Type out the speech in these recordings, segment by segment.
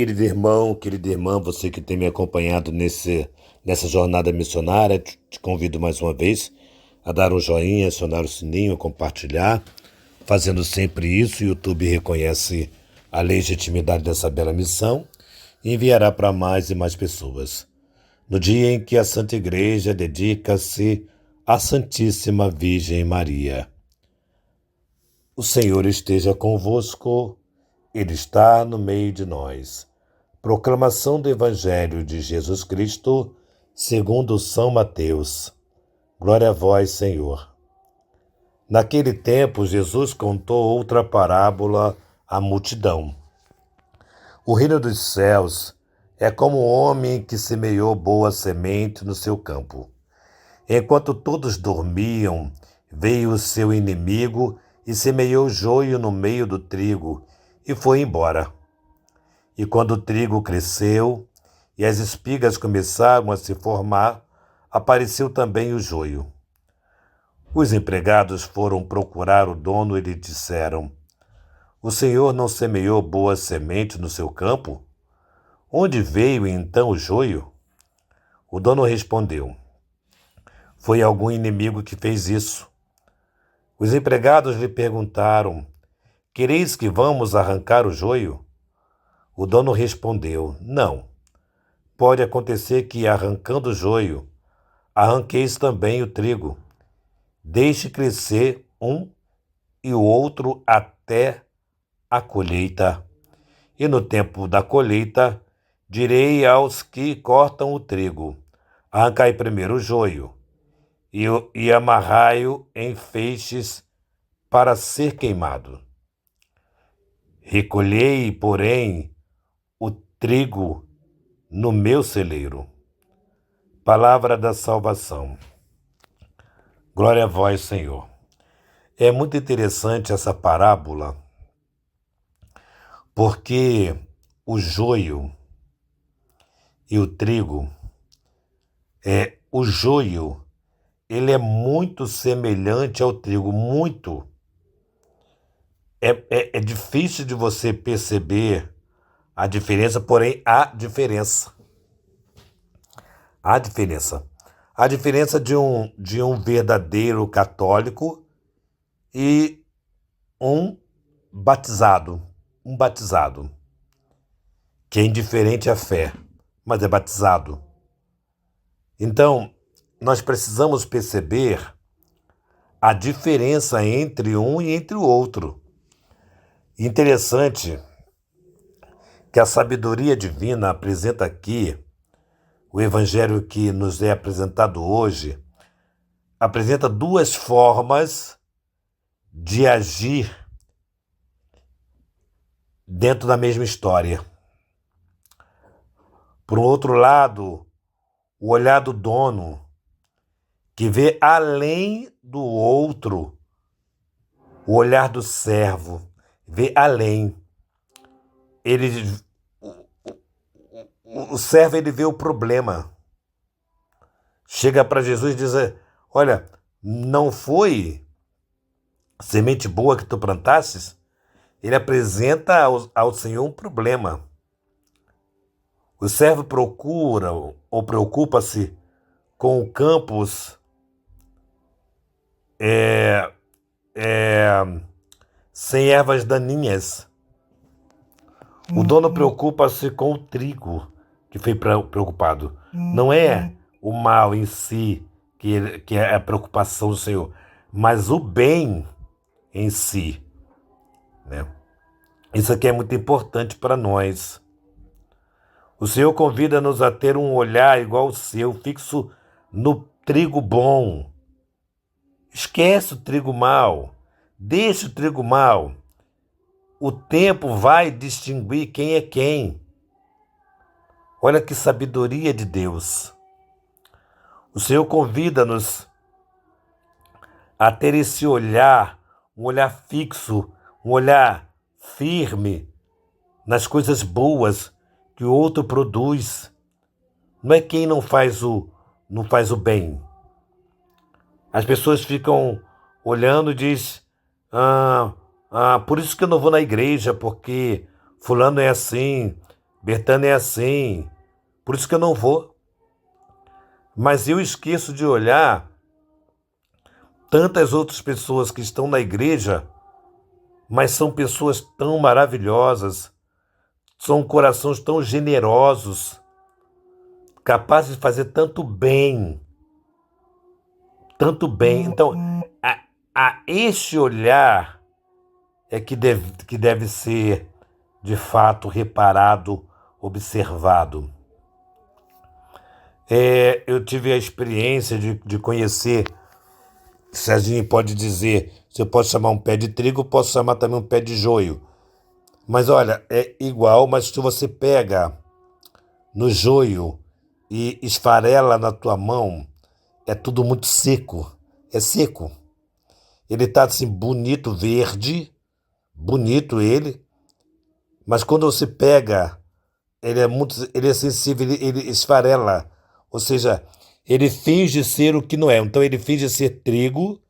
Querido irmão, querida irmã, você que tem me acompanhado nessa jornada missionária, te convido mais uma vez a dar um joinha, acionar o sininho, compartilhar. Fazendo sempre isso, o YouTube reconhece a legitimidade dessa bela missão e enviará para mais e mais pessoas. No dia em que a Santa Igreja dedica-se à Santíssima Virgem Maria. O Senhor esteja convosco, Ele está no meio de nós. Proclamação do Evangelho de Jesus Cristo, segundo São Mateus. Glória a vós, Senhor. Naquele tempo, Jesus contou outra parábola à multidão. O reino dos céus é como um homem que semeou boa semente no seu campo. Enquanto todos dormiam, veio o seu inimigo e semeou joio no meio do trigo e foi embora. E quando o trigo cresceu e as espigas começaram a se formar, apareceu também o joio. Os empregados foram procurar o dono e lhe disseram: O senhor não semeou boa semente no seu campo? Onde veio então o joio? O dono respondeu: Foi algum inimigo que fez isso. Os empregados lhe perguntaram: Quereis que vamos arrancar o joio? O dono respondeu: Não. Pode acontecer que, arrancando o joio, arranqueis também o trigo. Deixe crescer um e o outro até a colheita. E no tempo da colheita, direi aos que cortam o trigo: Arrancai primeiro o joio e amarrai-o em feixes para ser queimado. Recolhei, porém, o trigo no meu celeiro. Palavra da salvação. Glória a vós, Senhor. É muito interessante essa parábola, porque o joio e o trigo, o joio, ele é muito semelhante ao trigo, muito. É difícil de você perceber a diferença, porém há diferença. Há diferença. A diferença de um verdadeiro católico e um batizado. Um batizado, que é indiferente à fé, mas é batizado. Então, nós precisamos perceber a diferença entre um e entre o outro. Interessante que a sabedoria divina apresenta aqui, o evangelho que nos é apresentado hoje, apresenta duas formas de agir dentro da mesma história. Por outro lado, o olhar do dono, que vê além do outro, o olhar do servo, vê além. O servo, ele vê o problema. Chega para Jesus e diz: Olha, não foi semente boa que tu plantasses? Ele apresenta ao Senhor um problema. O servo procura ou preocupa-se com campos sem ervas daninhas. O dono preocupa-se com o trigo que foi preocupado. Não é o mal em si que é a preocupação do Senhor, mas o bem em si. Né? Isso aqui é muito importante para nós. O Senhor convida-nos a ter um olhar igual ao seu, fixo no trigo bom. Esquece o trigo mau. Deixa o trigo mau. O tempo vai distinguir quem é quem. Olha que sabedoria de Deus. O Senhor convida-nos a ter esse olhar, um olhar fixo, um olhar firme nas coisas boas que o outro produz. Não é quem não faz o bem. As pessoas ficam olhando e dizem: por isso que eu não vou na igreja, porque fulano é assim, Betânia é assim, por isso que eu não vou. Mas eu esqueço de olhar tantas outras pessoas que estão na igreja, mas são pessoas tão maravilhosas, são corações tão generosos, capazes de fazer tanto bem, tanto bem. Então, a este olhar é que deve ser, de fato, reparado, observado. Eu tive a experiência de conhecer, Serginho pode dizer, se eu posso chamar um pé de trigo, posso chamar também um pé de joio. Mas olha, é igual, mas se você pega no joio e esfarela na tua mão, é tudo muito seco. É seco. Ele tá assim bonito, verde, bonito ele, mas quando você pega, ele é sensível, ele esfarela. Ou seja, ele finge ser o que não é. Então ele finge ser trigo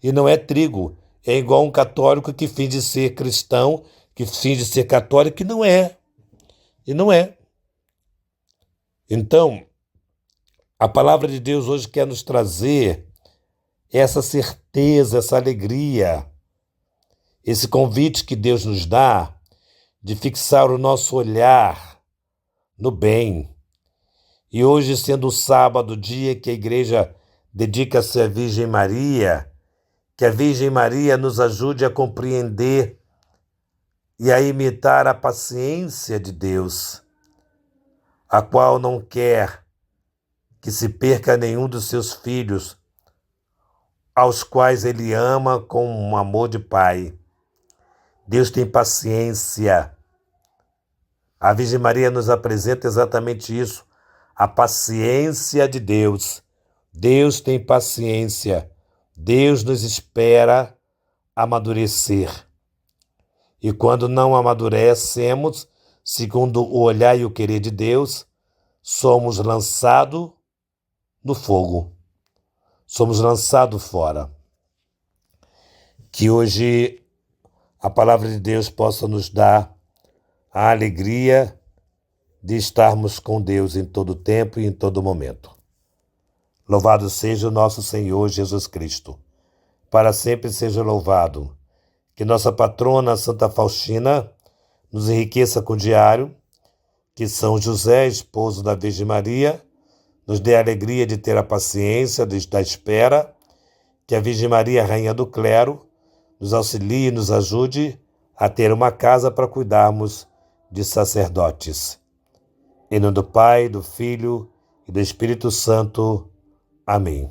e não é trigo. É igual um católico que finge ser cristão, que finge ser católico e não é. E não é. Então, a palavra de Deus hoje quer nos trazer essa certeza, essa alegria, esse convite que Deus nos dá de fixar o nosso olhar no bem. E hoje, sendo o sábado, dia que a igreja dedica-se à Virgem Maria, que a Virgem Maria nos ajude a compreender e a imitar a paciência de Deus, a qual não quer que se perca nenhum dos seus filhos, aos quais ele ama com um amor de pai. Deus tem paciência. A Virgem Maria nos apresenta exatamente isso, a paciência de Deus. Deus tem paciência. Deus nos espera amadurecer. E quando não amadurecemos, segundo o olhar e o querer de Deus, somos lançados no fogo. Somos lançados fora. Que hoje a palavra de Deus possa nos dar a alegria de estarmos com Deus em todo tempo e em todo momento. Louvado seja o nosso Senhor Jesus Cristo. Para sempre seja louvado. Que nossa patrona Santa Faustina nos enriqueça com o diário. Que São José, esposo da Virgem Maria, nos dê a alegria de ter a paciência da espera. Que a Virgem Maria, Rainha do Clero, nos auxilie e nos ajude a ter uma casa para cuidarmos de sacerdotes. Em nome do Pai, do Filho e do Espírito Santo. Amém.